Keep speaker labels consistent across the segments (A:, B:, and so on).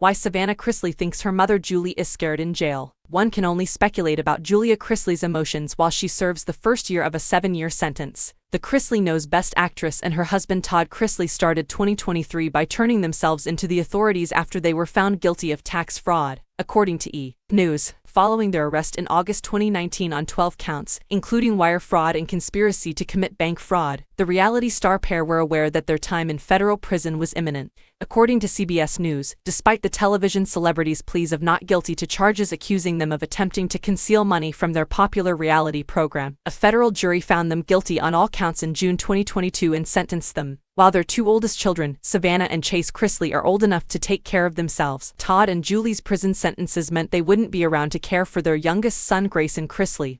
A: Why Savannah Chrisley thinks her mother Julie is scared in jail. One can only speculate about Julia Chrisley's emotions while she serves the first year of a 7-year sentence. The Chrisley Knows Best actress and her husband Todd Chrisley started 2023 by turning themselves into the authorities after they were found guilty of tax fraud, according to E! News, following their arrest in August 2019 on 12 counts, including wire fraud and conspiracy to commit bank fraud. The reality star pair were aware that their time in federal prison was imminent. According to CBS News, despite the television celebrities' pleas of not guilty to charges accusing them of attempting to conceal money from their popular reality program, a federal jury found them guilty on all counts in June 2022 and sentenced them. While their two oldest children, Savannah and Chase Chrisley, are old enough to take care of themselves, Todd and Julie's prison sentences meant they wouldn't be around to care for their youngest son Grayson Chrisley,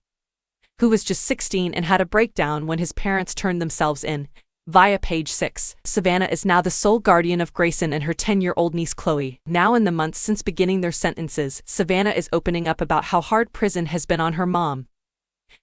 A: who was just 16 and had a breakdown when his parents turned themselves in. Via page 6, Savannah is now the sole guardian of Grayson and her 10-year-old niece Chloe. Now in the months since beginning their sentences, Savannah is opening up about how hard prison has been on her mom,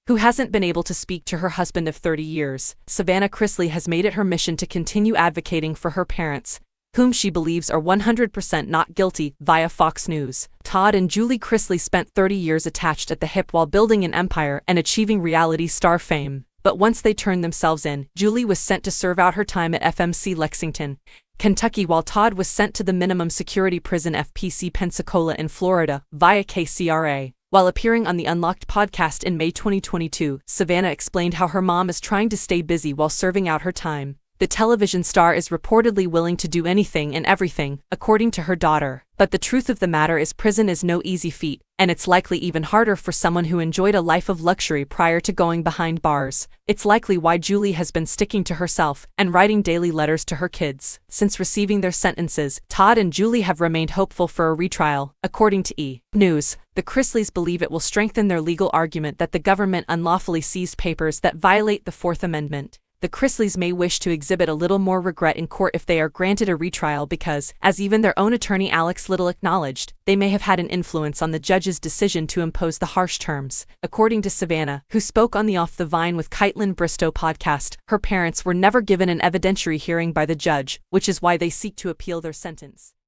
A: who hasn't been able to speak to her husband of 30 years. Savannah Chrisley has made it her mission to continue advocating for her parents, whom she believes are 100% not guilty. Via Fox News, Todd and Julie Chrisley spent 30 years attached at the hip while building an empire and achieving reality star fame. But once they turned themselves in, Julie was sent to serve out her time at FMC Lexington, Kentucky, while Todd was sent to the minimum security prison FPC Pensacola in Florida. Via KCRA. While appearing on the Unlocked podcast in May 2022, Savannah explained how her mom is trying to stay busy while serving out her time. The television star is reportedly willing to do anything and everything, according to her daughter. But the truth of the matter is prison is no easy feat, and it's likely even harder for someone who enjoyed a life of luxury prior to going behind bars. It's likely why Julie has been sticking to herself and writing daily letters to her kids. Since receiving their sentences, Todd and Julie have remained hopeful for a retrial, according to E! News. The Chrisleys believe it will strengthen their legal argument that the government unlawfully seized papers that violate the Fourth Amendment. The Chrisleys may wish to exhibit a little more regret in court if they are granted a retrial because, as even their own attorney Alex Little acknowledged, they may have had an influence on the judge's decision to impose the harsh terms. According to Savannah, who spoke on the Off the Vine with Caitlin Bristow podcast, her parents were never given an evidentiary hearing by the judge, which is why they seek to appeal their sentence.